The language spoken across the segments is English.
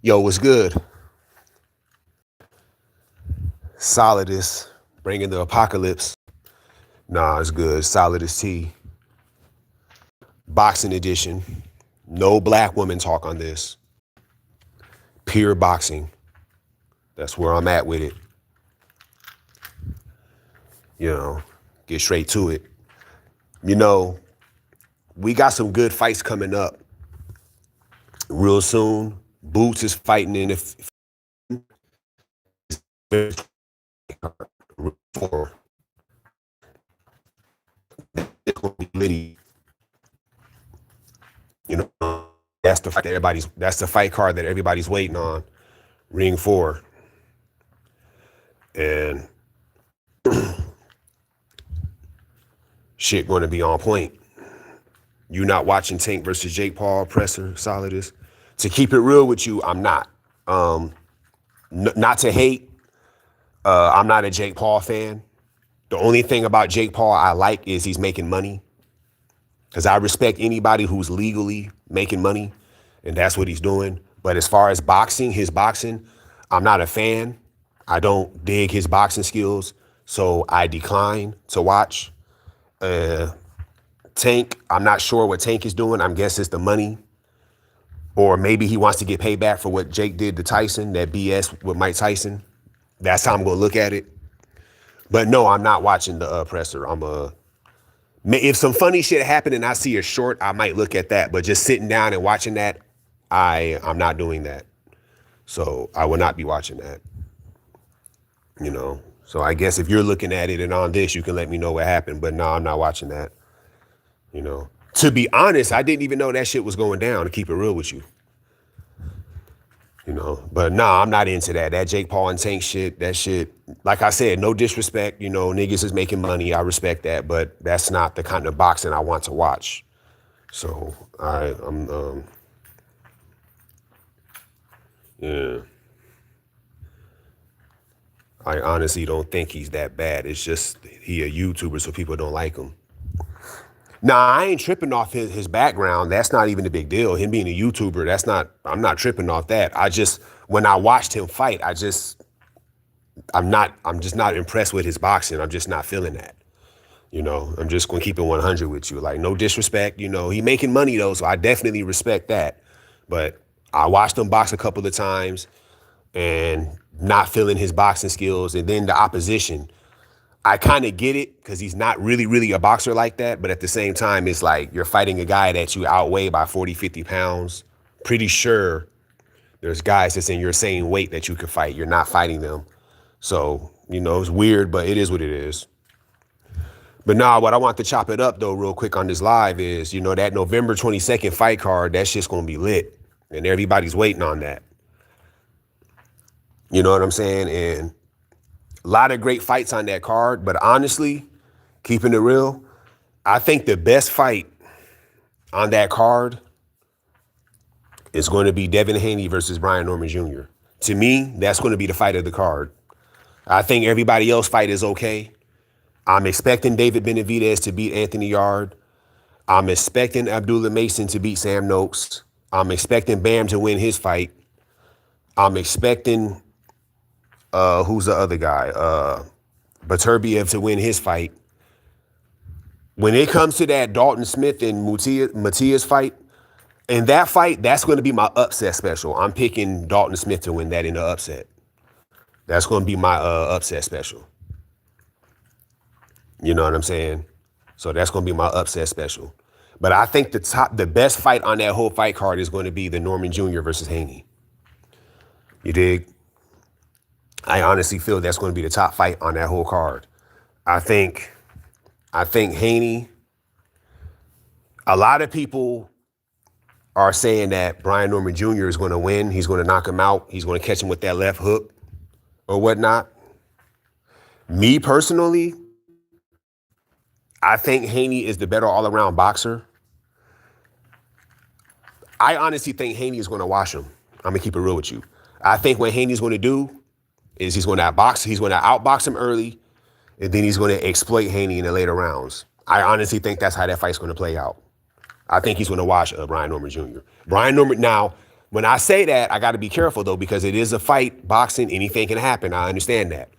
Yo, what's good? Solidus, bringing the apocalypse. Nah, it's good. Solidus-T, boxing edition. No black woman talk on this. Pure boxing. That's where I'm at with it. You know, get straight to it. You know, we got some good fights coming up real soon. Boots is fighting in the for you know, that's the fight card that everybody's waiting on. Ring 4. And shit going to be on point. You not watching Tank versus Jake Paul, Presser, Solidus? To keep it real with you, I'm not. Not to hate. I'm not a Jake Paul fan. The only thing about Jake Paul I like is he's making money. Because I respect anybody who's legally making money, and that's what he's doing. But as far as boxing, his boxing, I'm not a fan. I don't dig his boxing skills, so I decline to watch. Tank, I'm not sure what Tank is doing. I'm guessing it's the money. Or maybe he wants to get payback for what Jake did to Tyson, that BS with Mike Tyson. That's how I'm going to look at it. But no, I'm not watching the presser. If some funny shit happened and I see a short, I might look at that. But just sitting down and watching that, I'm not doing that. So I will not be watching that. You know. So I guess if you're looking at it and on this, you can let me know what happened. But no, I'm not watching that. You know. To be honest, I didn't even know that shit was going down, to keep it real with you. You know, but nah, I'm not into that. That Jake Paul and Tank shit, that shit, like I said, no disrespect, you know, niggas is making money. I respect that, but that's not the kind of boxing I want to watch. So yeah. I honestly don't think he's that bad. It's just he a YouTuber, so people don't like him. Nah, I ain't tripping off his background. That's not even a big deal. Him being a YouTuber, I'm not tripping off that. When I watched him fight, I'm just not impressed with his boxing. I'm just not feeling that. You know, I'm just gonna keep it 100 with you. Like, no disrespect, you know, he making money though, so I definitely respect that. But I watched him box a couple of times and not feeling his boxing skills. And then the opposition, I kind of get it because he's not really a boxer like that. But at the same time, it's like you're fighting a guy that you outweigh by 40, 50 pounds. Pretty sure there's guys that's in your same weight that you could fight. You're not fighting them. So, you know, it's weird, but it is what it is. But nah, what I want to chop it up, though, real quick on this live is, you know, that November 22nd fight card, that shit's going to be lit. And everybody's waiting on that. You know what I'm saying? And a lot of great fights on that card, but honestly, keeping it real, I think the best fight on that card is going to be Devin Haney versus Brian Norman Jr. To me, that's going to be the fight of the card. I think everybody else fight is okay. I'm expecting David Benavidez to beat Anthony Yard. I'm expecting Abdullah Mason to beat Sam Noakes. I'm expecting Bam to win his fight. I'm expecting who's the other guy? Beterbiev to win his fight. When it comes to that Dalton Smith and Matias fight, in that fight, that's going to be my upset special. I'm picking Dalton Smith to win that in the upset. That's going to be my upset special. You know what I'm saying? So that's going to be my upset special. But I think the best fight on that whole fight card is going to be the Norman Jr. versus Haney. You dig? I honestly feel that's going to be the top fight on that whole card. I think Haney, a lot of people are saying that Brian Norman Jr. is going to win. He's going to knock him out. He's going to catch him with that left hook or whatnot. Me personally, I think Haney is the better all-around boxer. I honestly think Haney is going to wash him. I'm going to keep it real with you. I think what Haney's going to do is he's going to outbox him early, and then he's going to exploit Haney in the later rounds. I honestly think that's how that fight's going to play out. I think he's going to wash Brian Norman Jr. Brian Norman, now, When I say that, I got to be careful though, because it is a fight, boxing, anything can happen. I understand that.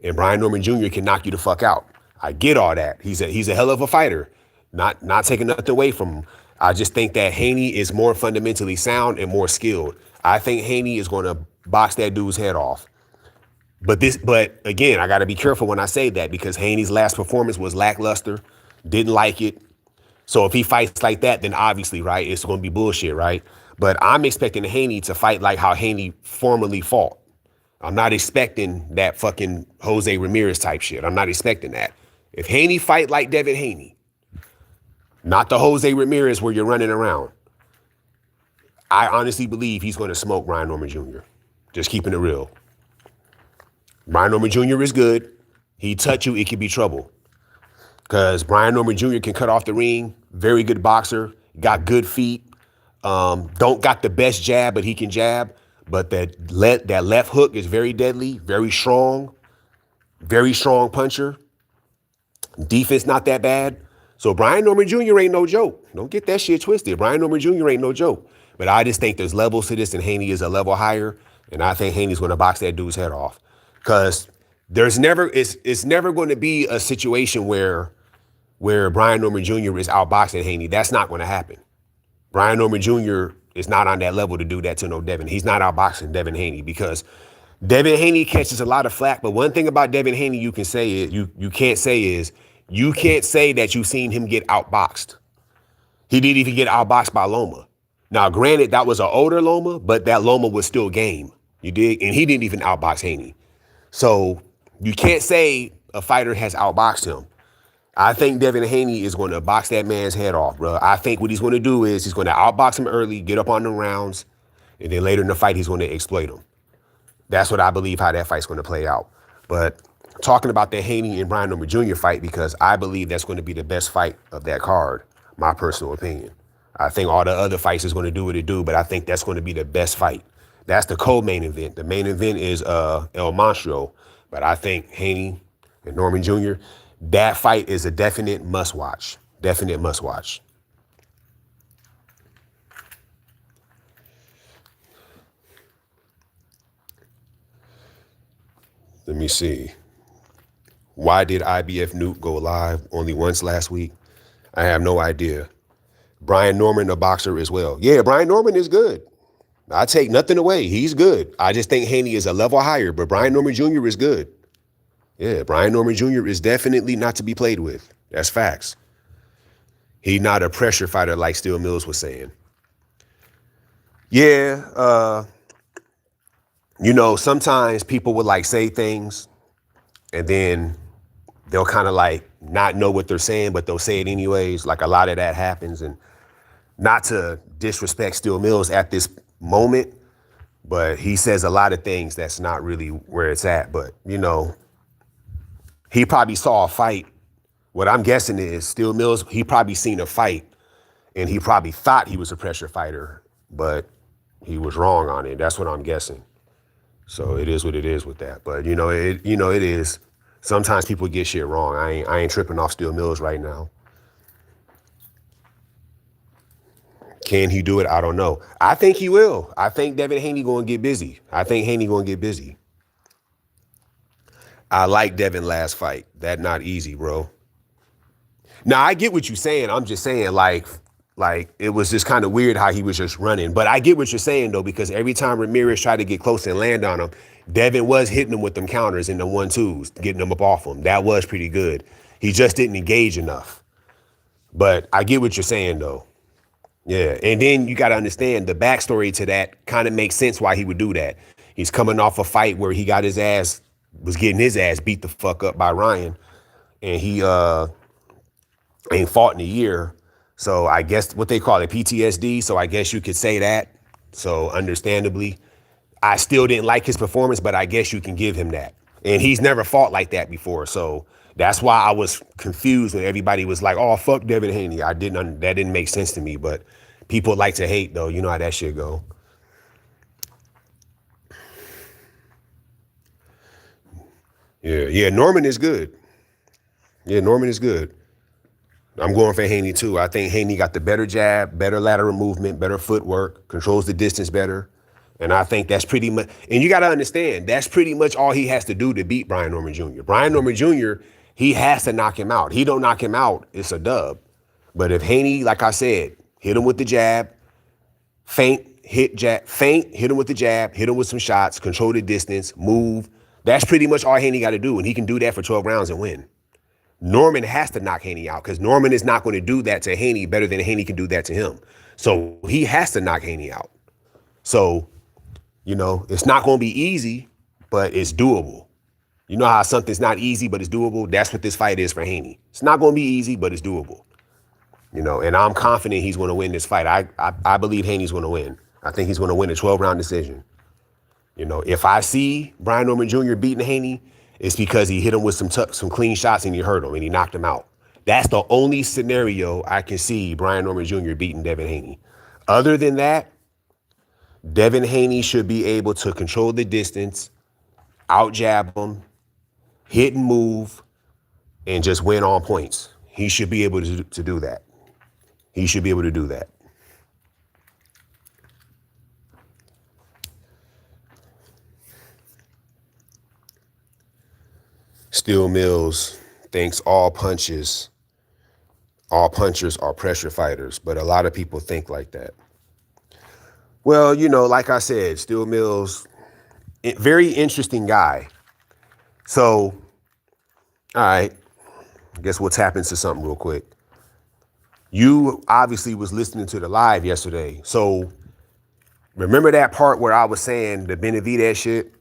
And Brian Norman Jr. can knock you the fuck out. I get all that. He's a hell of a fighter. Not taking nothing away from him. I just think that Haney is more fundamentally sound and more skilled. I think Haney is going to box that dude's head off. But again, I got to be careful when I say that, because Haney's last performance was lackluster. Didn't like it. So if he fights like that, then obviously, right, it's going to be bullshit, right? But I'm expecting Haney to fight like how Haney formerly fought. I'm not expecting that fucking Jose Ramirez type shit. I'm not expecting that. If Haney fight like Devin Haney, not the Jose Ramirez where you're running around, I honestly believe he's going to smoke Brian Norman Jr. Just keeping it real. Brian Norman Jr. is good. He touch you, it could be trouble. Because Brian Norman Jr. can cut off the ring. Very good boxer. Got good feet. Don't got the best jab, but he can jab. But that left hook is very deadly, very strong puncher. Defense not that bad. So Brian Norman Jr. ain't no joke. Don't get that shit twisted. Brian Norman Jr. ain't no joke. But I just think there's levels to this, and Haney is a level higher. And I think Haney's going to box that dude's head off. Because it's never going to be a situation where Brian Norman Jr. is outboxing Haney. That's not going to happen. Brian Norman Jr. is not on that level to do that to no Devin. He's not outboxing Devin Haney, because Devin Haney catches a lot of flack. But one thing about Devin Haney you can't say that you've seen him get outboxed. He didn't even get outboxed by Loma. Now, granted, that was an older Loma, but that Loma was still game. You dig? And he didn't even outbox Haney. So you can't say a fighter has outboxed him. I think Devin Haney is going to box that man's head off, bro. I think what he's going to do is he's going to outbox him early, get up on the rounds, and then later in the fight, he's going to exploit him. That's what I believe how that fight's going to play out. But talking about the Haney and Brian Norman Jr. fight, because I believe that's going to be the best fight of that card, my personal opinion. I think all the other fights is going to do what it do, but I think that's going to be the best fight. That's the co-main event. The main event is El Monstro, but I think Haney and Norman Jr., that fight is a definite must-watch. Definite must-watch. Let me see. Why did IBF Nuke go live only once last week? I have no idea. Brian Norman, a boxer as well. Yeah, Brian Norman is good. I take nothing away. He's good. I just think Haney is a level higher, but Brian Norman Jr. is good. Yeah, Brian Norman Jr. is definitely not to be played with. That's facts. He's not a pressure fighter like Steel Mills was saying. Yeah, sometimes people would like say things and then they'll kind of like not know what they're saying, but they'll say it anyways. Like a lot of that happens. And not to disrespect Steel Mills at this moment, but he says a lot of things that's not really where it's at. But, he probably saw a fight. What I'm guessing is Steel Mills, he probably seen a fight and he probably thought he was a pressure fighter, but he was wrong on it. That's what I'm guessing. So it is what it is with that. But, it is. Sometimes people get shit wrong. I ain't tripping off Steel Mills right now. Can he do it? I don't know. I think he will. I think Devin Haney going to get busy. I like Devin last fight. That not easy, bro. Now, I get what you're saying. I'm just saying, like it was just kind of weird how he was just running. But I get what you're saying, though, because every time Ramirez tried to get close and land on him, Devin was hitting him with them counters and the 1-2s, getting them up off him. That was pretty good. He just didn't engage enough. But I get what you're saying, though. Yeah, and then you got to understand the backstory to that kind of makes sense why he would do that. He's coming off a fight where he was getting his ass beat the fuck up by Ryan, and he ain't fought in a year. So I guess what they call it, PTSD. So I guess you could say that. So understandably, I still didn't like his performance, but I guess you can give him that. And he's never fought like that before. So that's why I was confused when everybody was like, oh, fuck Devin Haney. That didn't make sense to me, but people like to hate though. You know how that shit go. Yeah, Norman is good. Yeah, Norman is good. I'm going for Haney too. I think Haney got the better jab, better lateral movement, better footwork, controls the distance better. And I think that's pretty much, and you got to understand, that's pretty much all he has to do to beat Brian Norman Jr. Brian Norman Jr., he has to knock him out. He don't knock him out, it's a dub. But if Haney, like I said, hit him with the jab, feint, hit him with the jab, hit him with some shots, control the distance, move. That's pretty much all Haney got to do. And he can do that for 12 rounds and win. Norman has to knock Haney out because Norman is not going to do that to Haney better than Haney can do that to him. So he has to knock Haney out. So, it's not going to be easy, but it's doable. You know how something's not easy, but it's doable? That's what this fight is for Haney. It's not going to be easy, but it's doable. And I'm confident he's going to win this fight. I believe Haney's going to win. I think he's going to win a 12-round decision. If I see Brian Norman Jr. beating Haney, it's because he hit him with some clean shots and he hurt him and he knocked him out. That's the only scenario I can see Brian Norman Jr. beating Devin Haney. Other than that, Devin Haney should be able to control the distance, out-jab him, hit and move, and just win on points. He should be able to do that. He should be able to do that. Steel Mills thinks all punchers are pressure fighters, but a lot of people think like that. Well, like I said, Steel Mills, very interesting guy. So, all right, I guess we'll tap into something real quick. You obviously was listening to the live yesterday. So remember that part where I was saying the Benavidez shit?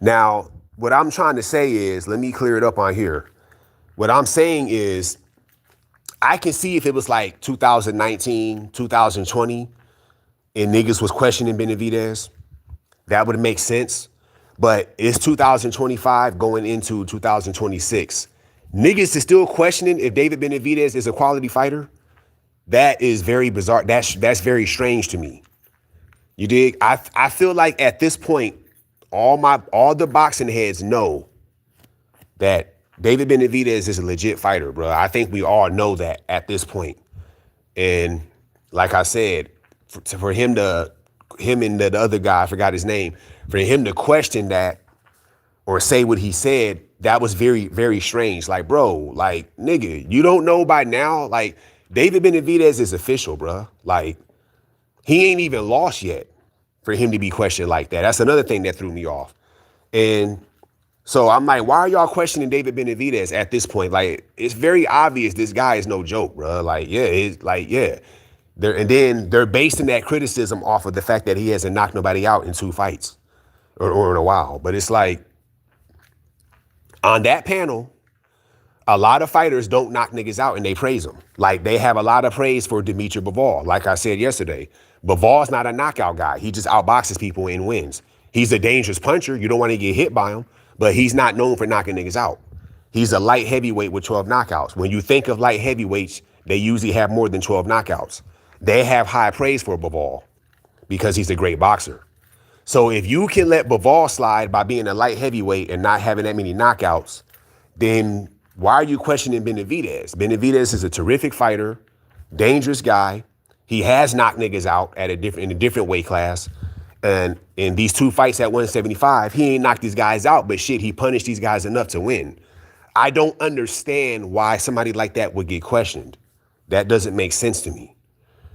Now, what I'm trying to say is, let me clear it up on here. What I'm saying is, I can see if it was like 2019, 2020, and niggas was questioning Benavidez, that would make sense. But it's 2025 going into 2026. Niggas is still questioning if David Benavidez is a quality fighter. That is very bizarre. That's very strange to me. You dig? I feel like at this point, all the boxing heads know that David Benavidez is a legit fighter, bro. I think we all know that at this point. And like I said, for him and the other guy, I forgot his name, for him to question that or say what he said, that was very, very strange. Like, bro, like, nigga, you don't know by now? Like, David Benavidez is official, bro. Like, he ain't even lost yet for him to be questioned like that. That's another thing that threw me off. And so I'm like, why are y'all questioning David Benavidez at this point? Like, it's very obvious this guy is no joke, bro. Like, yeah. And then they're basing that criticism off of the fact that he hasn't knocked nobody out in 2 fights or in a while. But it's like, on that panel, a lot of fighters don't knock niggas out and they praise them. Like, they have a lot of praise for Dimitri Bivol. Like I said yesterday, Bivol's not a knockout guy. He just outboxes people and wins. He's a dangerous puncher. You don't want to get hit by him, but he's not known for knocking niggas out. He's a light heavyweight with 12 knockouts. When you think of light heavyweights, they usually have more than 12 knockouts. They have high praise for Bivol because he's a great boxer. So if you can let Bivol slide by being a light heavyweight and not having that many knockouts, then why are you questioning Benavidez? Benavidez is a terrific fighter, dangerous guy. He has knocked niggas out in a different weight class. And in these 2 fights at 175, he ain't knocked these guys out, but shit, he punished these guys enough to win. I don't understand why somebody like that would get questioned. That doesn't make sense to me.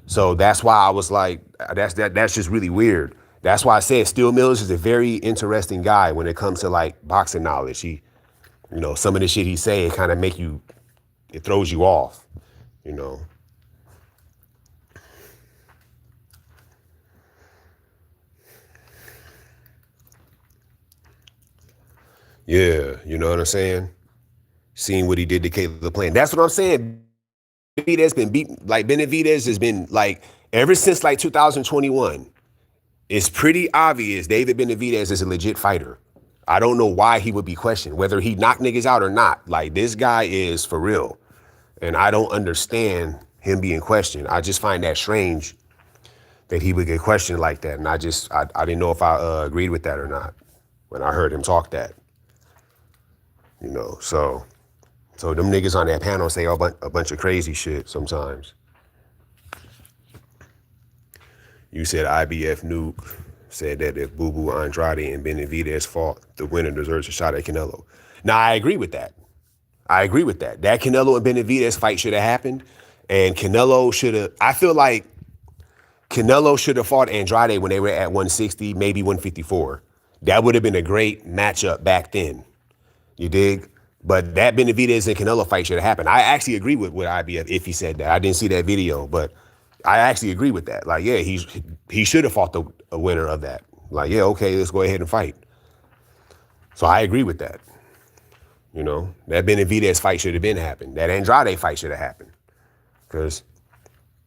So that's why I was like, that's just really weird. That's why I said Steel Mills is a very interesting guy when it comes to like boxing knowledge. He, some of the shit he say, it kind of it throws you off, Yeah, you know what I'm saying? Seeing what he did to Caleb Plant. That's what I'm saying. Benavidez has been like, ever since like 2021, it's pretty obvious David Benavidez is a legit fighter. I don't know why he would be questioned, whether he knocked niggas out or not. Like, this guy is for real. And I don't understand him being questioned. I just find that strange that he would get questioned like that. And I didn't know if I agreed with that or not when I heard him talk that. So So them niggas on that panel say a bunch of crazy shit sometimes. You said IBF Nuke said that if Boo Boo Andrade and Benavidez fought, the winner deserves a shot at Canelo. Now, I agree with that. I agree with that. That Canelo and Benavidez fight should have happened. And Canelo should have, I feel like Canelo should have fought Andrade when they were at 160, maybe 154. That would have been a great matchup back then. You dig? But that Benavidez and Canelo fight should have happened. I actually agree with IBF if he said that. I didn't see that video, but I actually agree with that. Like, yeah, he should have fought a winner of that. Like, yeah, okay, let's go ahead and fight. So I agree with that. You know, that Benavidez fight should have been happened. That Andrade fight should have happened. Because,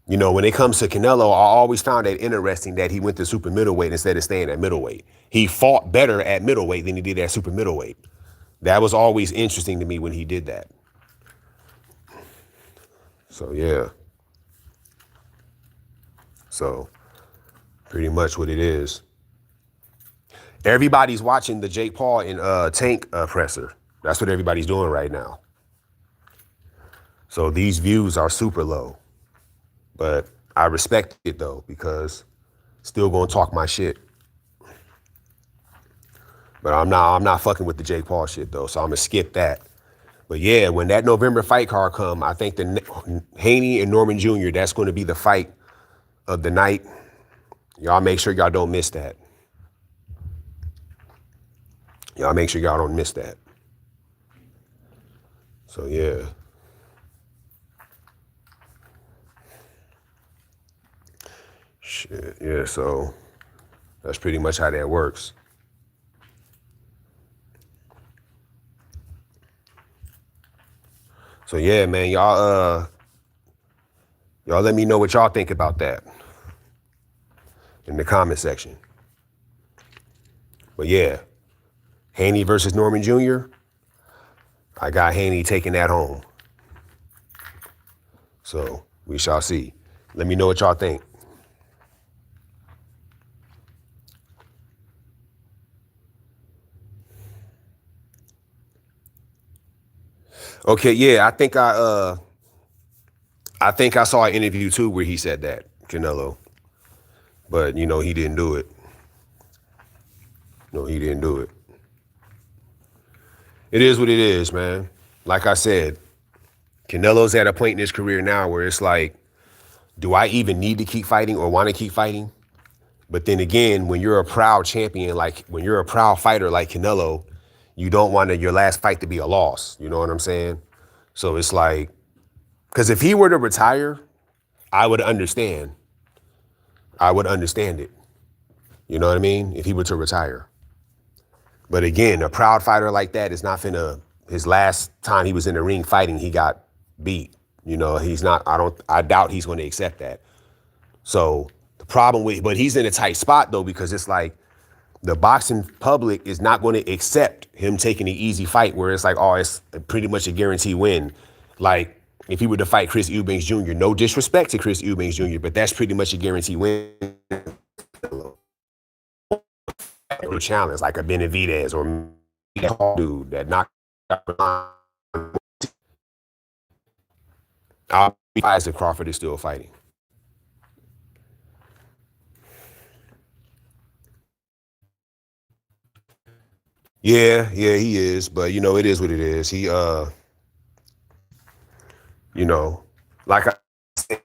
you know, when it comes to Canelo, I always found it interesting that he went to super middleweight instead of staying at middleweight. He fought better at middleweight than he did at super middleweight. That was always interesting to me when he did that. So, yeah. So, pretty much what it is. Everybody's watching the Jake Paul and Tank presser. That's what everybody's doing right now. So these views are super low. But I respect it, though, because still gonna talk my shit. But I'm not fucking with the Jake Paul shit, though, so I'm gonna skip that. But yeah, when that November fight card come, I think the Haney and Norman Jr., that's going to be the fight of the night. Y'all make sure y'all don't miss that. Y'all make sure y'all don't miss that. So yeah. Shit, yeah, so that's pretty much how that works. So yeah, man, y'all let me know what y'all think about that in the comment section. But yeah, Haney versus Norman Jr., I got Haney taking that home. So we shall see. Let me know what y'all think. Okay, yeah, I think I saw an interview too where he said that, Canelo. But, you know, he didn't do it. No, he didn't do it. It is what it is, man. Like I said, Canelo's at a point in his career now where it's like, do I even need to keep fighting or want to keep fighting? But then again, when you're a proud champion, like when you're a proud fighter like Canelo, you don't want your last fight to be a loss. You know what I'm saying? So it's like, because if he were to retire, I would understand. I would understand it. You know what I mean? If he were to retire. But again, a proud fighter like that is not finna, his last time he was in the ring fighting, he got beat. You know, he's not, I doubt he's going to accept that. So the problem with, but he's in a tight spot though, because it's like the boxing public is not going to accept him taking the easy fight where it's like, oh, it's pretty much a guarantee win. Like if he were to fight Chris Eubanks Jr., no disrespect to Chris Eubanks Jr., but that's pretty much a guarantee win. A challenge like a Benavidez or a dude that knocked out. I'll be surprised if Crawford is still fighting. Yeah, he is. But you know, it is what it is. He you know, like I said.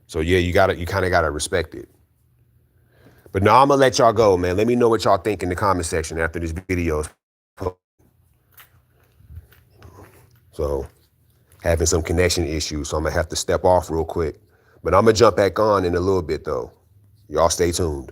So yeah, you kind of gotta respect it. But now I'm gonna let y'all go, man. Let me know what y'all think in the comment section after this video. So having some connection issues, so I'm gonna have to step off real quick. But I'm gonna jump back on in a little bit though. Y'all stay tuned.